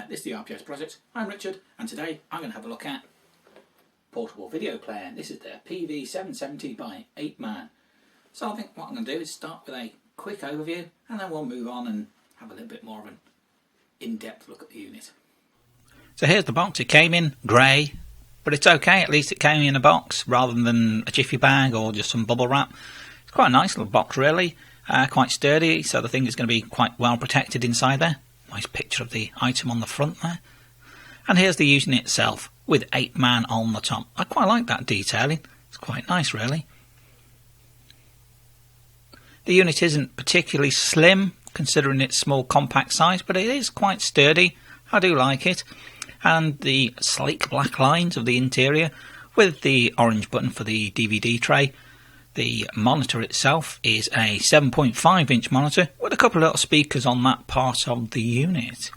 this is the RPS Project. I'm Richard, and today I'm going to have a look at portable video player. This is the PV770 by Apeman. So I think what I'm going to do is start with a quick overview, and then we'll move on and have a little bit more of an in-depth look at the unit. So here's the box. It came in grey, but it's okay, at least it came in a box rather than a jiffy bag or just some bubble wrap. It's quite a nice little box really, quite sturdy, so the thing is going to be quite well protected inside there. Nice picture of the item on the front there. And here's the unit itself, with Apeman on the top. I quite like that detailing, it's quite nice really. The unit isn't particularly slim, considering its small compact size, but it is quite sturdy. I do like it. And the sleek black lines of the interior, with the orange button for the DVD tray. The monitor itself is a 7.5 inch monitor with a couple of little speakers on that part of the unit.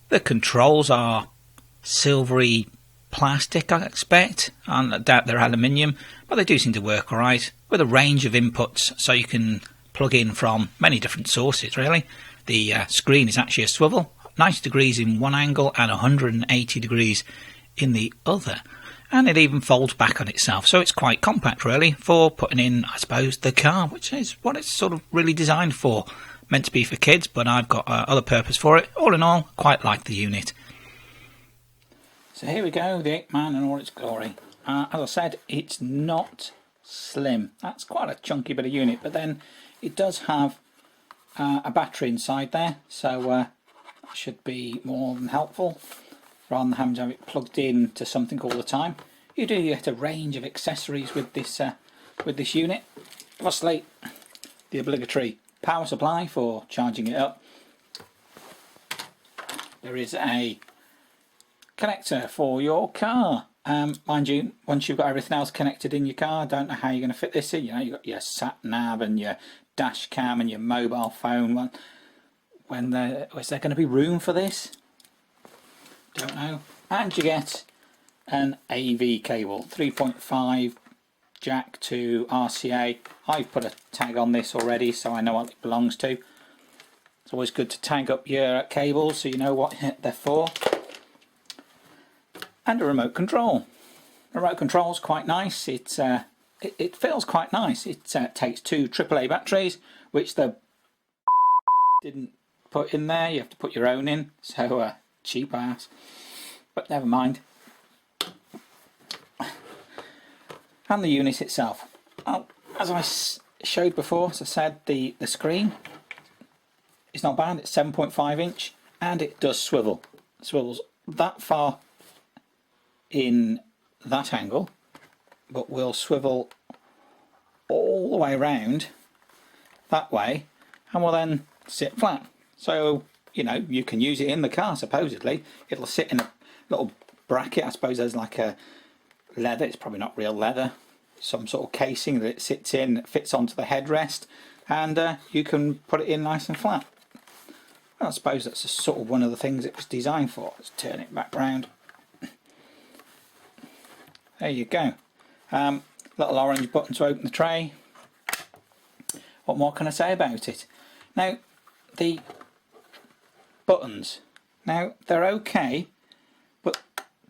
The controls are silvery plastic, I expect, and I doubt they're aluminium, but they do seem to work alright, with a range of inputs so you can plug in from many different sources really. The screen is actually a swivel, 90 degrees in one angle and 180 degrees in the other. And it even folds back on itself, so it's quite compact really for putting in, I suppose, the car, which is what it's sort of really designed for. Meant to be for kids, but I've got other purpose for it. All in all, quite like the unit. So here we go, the Apeman in all its glory. As I said, it's not slim. That's quite a chunky bit of unit, but then it does have a battery inside there, so that should be more than helpful, rather than having to have it plugged in to something all the time. You do get a range of accessories with this unit. Firstly, the obligatory power supply for charging it up. There is a connector for your car. Mind you, once you've got everything else connected in your car, I don't know how you're going to fit this in. You know, you've got your sat nav and your dash cam and your mobile phone. Is there going to be room for this? Don't know. And you get an AV cable, 3.5 jack to RCA. I've put a tag on this already, so I know what it belongs to. It's always good to tag up your cables so you know what they're for. And a remote control. The remote control is quite nice. It feels quite nice. It takes two AAA batteries, which the didn't put in there. You have to put your own in. So cheap ass, but never mind. And the unit itself, well, as I showed before, as I said, the screen is not bad. It's 7.5 inch and it does swivel. It swivels that far in that angle, but will swivel all the way around that way and will then sit flat. So you know, you can use it in the car, supposedly. It'll sit in a little bracket. I suppose there's like a leather, it's probably not real leather, some sort of casing that it sits in, that fits onto the headrest, and you can put it in nice and flat. Well, I suppose that's a sort of one of the things it was designed for. Let's turn it back round. There you go. Little orange button to open the tray. What more can I say about it? Now, the buttons. Now they're okay, but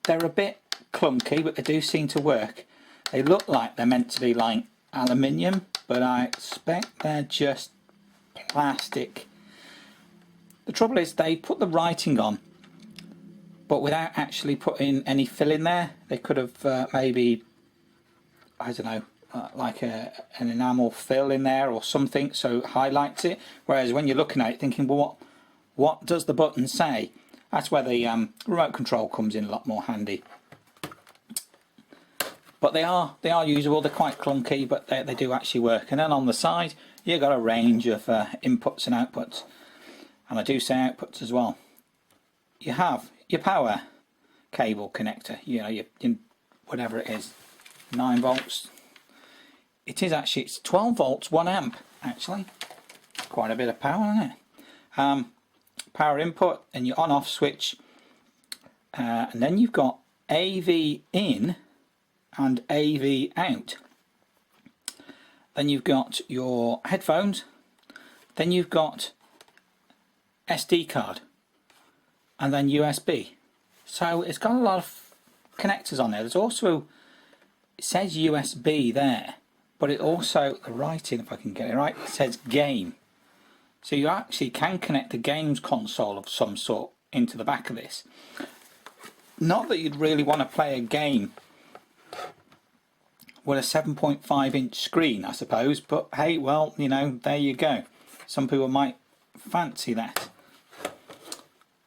they're a bit clunky, but they do seem to work. They look like they're meant to be like aluminium, but I expect they're just plastic. The trouble is they put the writing on, but without actually putting any fill in there. They could have maybe, I don't know, like an enamel fill in there or something, so it highlights it. Whereas when you're looking at it thinking, well, what does the button say? That's where the remote control comes in a lot more handy. But they are usable. They're quite clunky, but they do actually work. And then on the side, you've got a range of inputs and outputs. And I do say outputs as well. You have your power cable connector. You know, your whatever it is, 9 volts. It's 12 volts, 1 amp actually. Quite a bit of power, isn't it? Power input and your on-off switch, and then you've got AV in and AV out. Then you've got your headphones, then you've got SD card. and then USB. So it's got a lot of connectors on there. There's also, it says USB there, but it also, the writing, if I can get it right, it says game. So you actually can connect a games console of some sort into the back of this. Not that you'd really want to play a game with a 7.5 inch screen, I suppose, but hey, well, you know, there you go. Some people might fancy that.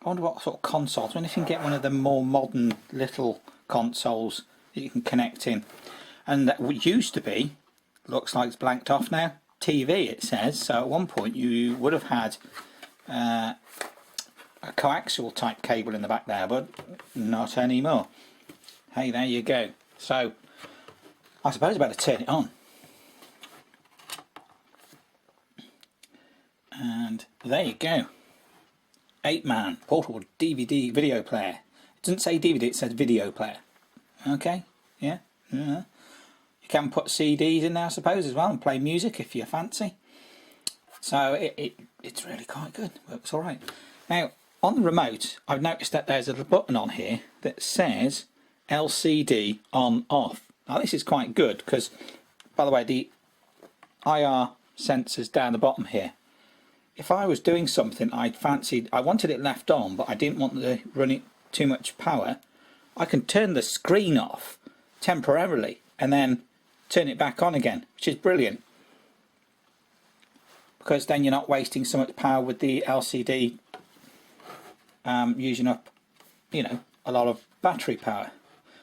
I wonder what sort of consoles. I wonder if you can get one of the more modern little consoles that you can connect in. And that used to be, looks like it's blanked off now, TV it says. So at one point you would have had a coaxial type cable in the back there, but not anymore. Hey, there you go. So I suppose I better turn it on. And there you go. Apeman portable DVD video player. It doesn't say DVD, it says video player. Okay, yeah. You can put CDs in there, I suppose, as well, and play music if you fancy. So it's really quite good. Works all right. Now on the remote, I've noticed that there's a little button on here that says LCD on off. Now this is quite good because, by the way, the IR sensor's down the bottom here. If I was doing something I wanted it left on, but I didn't want to run it too much power, I can turn the screen off temporarily and then turn it back on again, which is brilliant. Because then you're not wasting so much power with the LCD using up, you know, a lot of battery power.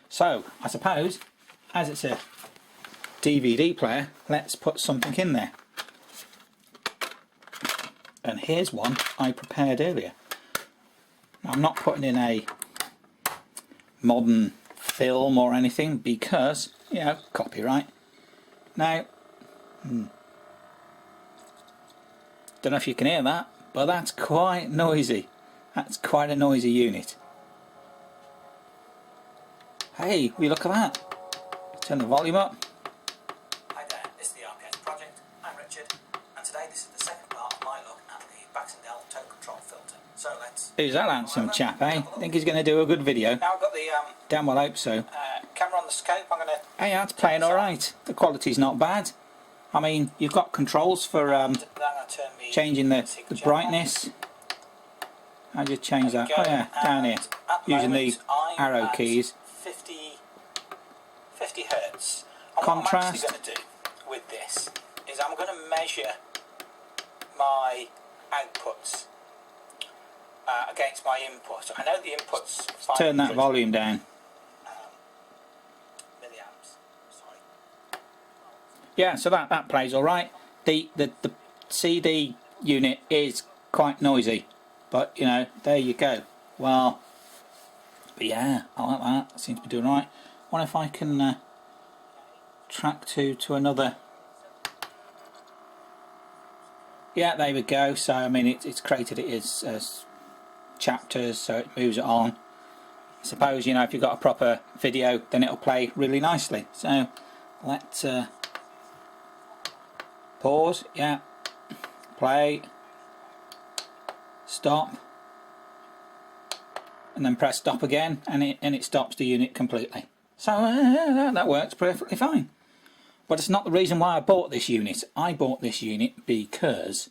So I suppose, as it's a DVD player, let's put something in there. And here's one I prepared earlier. Now, I'm not putting in a modern film or anything because, you know, copyright. Now, don't know if you can hear that, but that's quite noisy. That's quite a noisy unit. Hey, we look at that. Turn the volume up. Hi there, this is the RPS project. I'm Richard, and today this is the second part of my look at the Baxendale tone control filter. So let's... Who's that handsome chap, eh? Think he's going to do a good video? Now I've got the... damn well hope so. Camera on the scope, I'm going to... Hey, that's playing alright. The quality's not bad. I mean, you've got controls for changing the brightness. I'll just change that. Oh yeah, down here. Using the arrow keys. 50 hertz. Contrast. What I'm actually going to do with this is I'm going to measure my outputs against my input. I know the inputs. Turn that volume down. Milliamps. Sorry. Yeah, so that plays all right. The CD unit is quite noisy, but you know, there you go. Well, but yeah, I like that. That seems to be doing all right. I wonder if I can track to another. Yeah, there we go. So I mean, it's created it as chapters, so it moves it on. I suppose, you know, if you've got a proper video, then it'll play really nicely. So let's pause. Yeah, play, stop, and then press stop again, and it stops the unit completely. So that works perfectly fine. But it's not the reason why I bought this unit. I bought this unit because,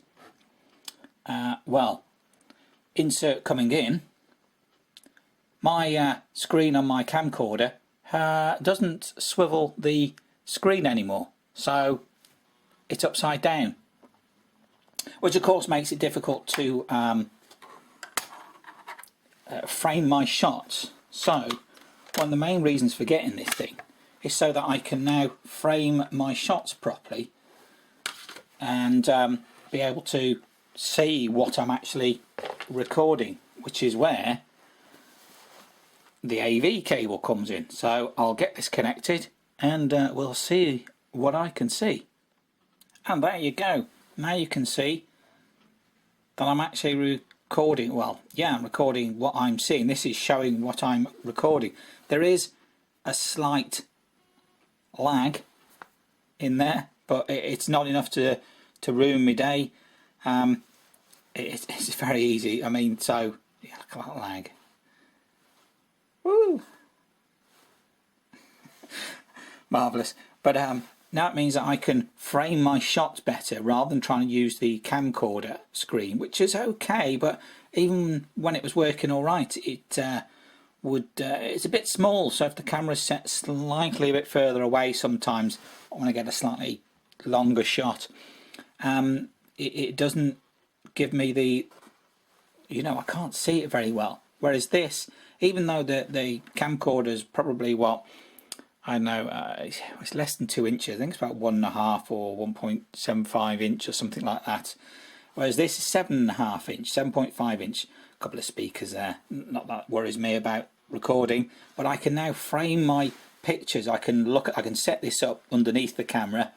well, insert coming in, my screen on my camcorder doesn't swivel the screen anymore, so it's upside down, which of course makes it difficult to frame my shots. So one of the main reasons for getting this thing is so that I can now frame my shots properly and be able to see what I'm actually recording, which is where the AV cable comes in. So I'll get this connected and we'll see what I can see. And there you go. Now you can see that I'm actually recording. Well, yeah, I'm recording what I'm seeing. This is showing what I'm recording. There is a slight lag in there, but it's not enough to ruin my day. It's very easy. I mean, so yeah, look at that lag. Woo! Marvellous. But now it means that I can frame my shots better rather than trying to use the camcorder screen, which is okay, but even when it was working all right, it's a bit small, so if the camera's set slightly a bit further away sometimes, I want to get a slightly longer shot. It doesn't give me the, I can't see it very well. Whereas this, even though the camcorder's probably what, I don't know, it's less than 2 inches. I think it's about 1.5 or 1.75 inch or something like that. Whereas this is 7.5 inch, 7.5 inch. A couple of speakers there. Not that worries me about recording, but I can now frame my pictures. I can set this up underneath the camera,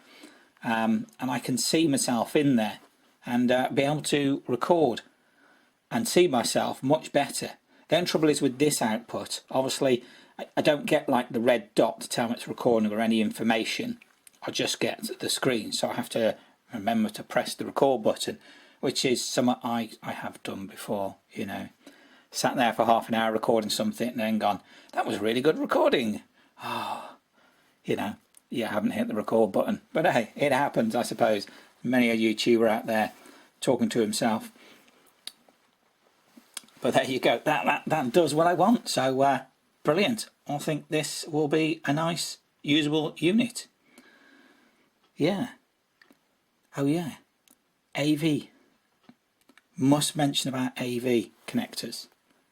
and I can see myself in there and be able to record and see myself much better. The only trouble is with this output, obviously I don't get like the red dot to tell me it's recording or any information. I just get the screen, so I have to remember to press the record button, which is something I have done before, sat there for half an hour recording something and then gone, that was really good recording. Oh, I haven't hit the record button, but hey, it happens, I suppose. Many a YouTuber out there talking to himself. But there you go, that does what I want, so brilliant. I think this will be a nice usable unit. Yeah. Oh yeah. AV. Must mention about AV connectors.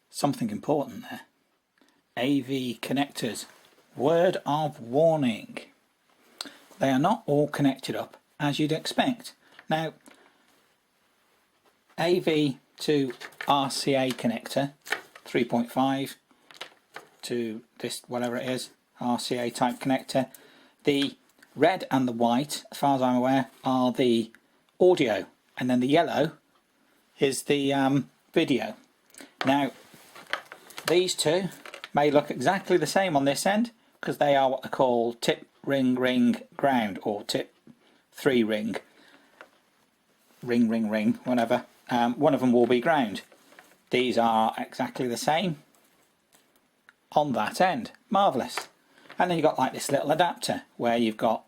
Something important there. AV connectors. Word of warning. They are not all connected up as you'd expect. Now, AV to RCA connector 3.5 to this, whatever it is, RCA type connector. The red and the white, as far as I'm aware, are the audio, and then the yellow is the video. Now, these two may look exactly the same on this end because they are what they call tip, ring, ring, ground, or tip, 3 ring, ring, ring, ring, whatever. One of them will be ground. These are exactly the same on that end. Marvellous. And then you've got like this little adapter where you've got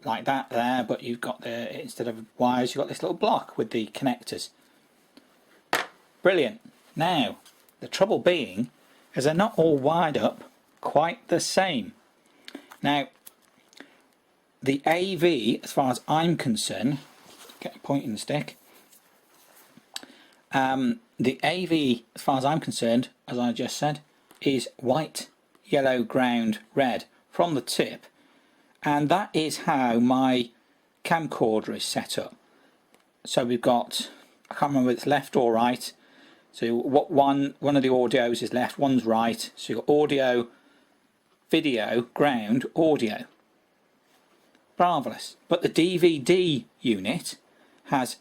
like that there, but you've got the, instead of wires, you've got this little block with the connectors. Brilliant. Now, the trouble being is they're not all wired up quite the same. Now, the AV, as far as I'm concerned, get a pointing stick. The AV, as far as I'm concerned, as I just said, is white, yellow, ground, red from the tip, and that is how my camcorder is set up. So we've got, I can't remember if it's left or right. So what one of the audios is left, one's right. So you've got audio, video, ground, audio. Marvellous. But the DVD unit has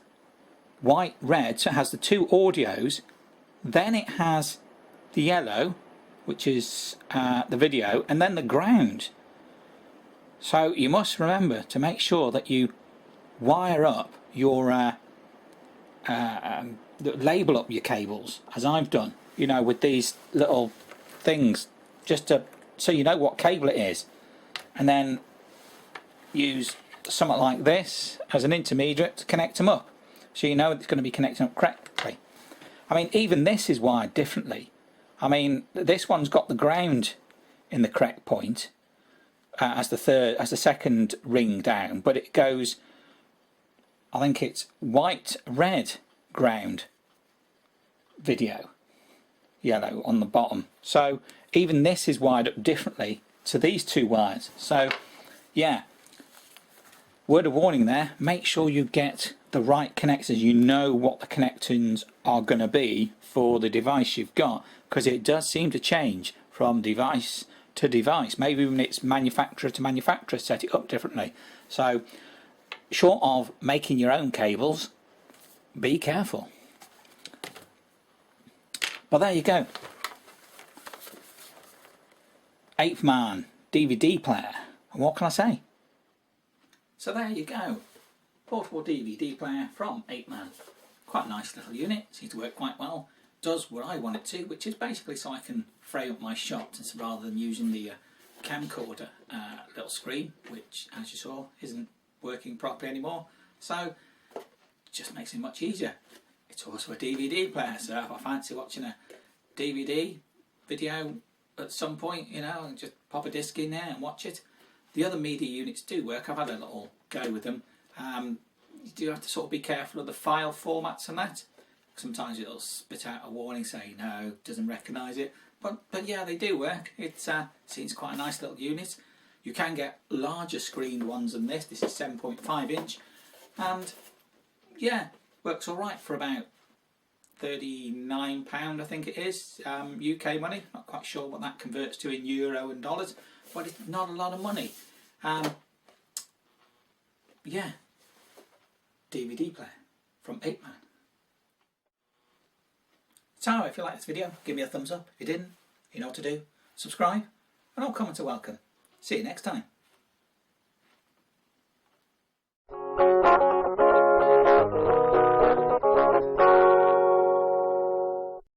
white, red, so it has the two audios, then it has the yellow, which is the video, and then the ground. So you must remember to make sure that you wire up your label up your cables, as I've done, with these little things, just so you know what cable it is, and then use something like this as an intermediate to connect them up, so you know it's going to be connecting up correctly. I mean, even this is wired differently. I mean, this one's got the ground in the correct point as the second ring down, but it goes, I think it's white, red, ground, video, yellow on the bottom. So even this is wired up differently to these two wires. So yeah, word of warning there, make sure you get the right connectors. You know what the connections are going to be for the device you've got, because it does seem to change from device to device. Maybe when it's manufacturer to manufacturer, set it up differently. So short of making your own cables, be careful. But there you go. Apeman DVD player. And what can I say? So there you go. Portable DVD player from Apeman. Quite a nice little unit. Seems to work quite well. does what I want it to, which is basically so I can frame up my shots rather than using the camcorder little screen, which, as you saw, isn't working properly anymore. So it just makes it much easier. It's also a DVD player, so if I fancy watching a DVD video at some point, you know, and just pop a disc in there and watch it. The other media units do work. I've had a little go with them. You do have to sort of be careful of the file formats and that. Sometimes it'll spit out a warning saying no, doesn't recognise it. But yeah, they do work. It seems quite a nice little unit. You can get larger screened ones than this. This is 7.5 inch, and yeah, works all right for about £39, I think it is, UK money. Not quite sure what that converts to in euro and dollars, but it's not a lot of money. Yeah, DVD player from Apeman. So if you like this video, give me a thumbs up. If you didn't, you know what to do. Subscribe, and all comments are welcome. See you next time.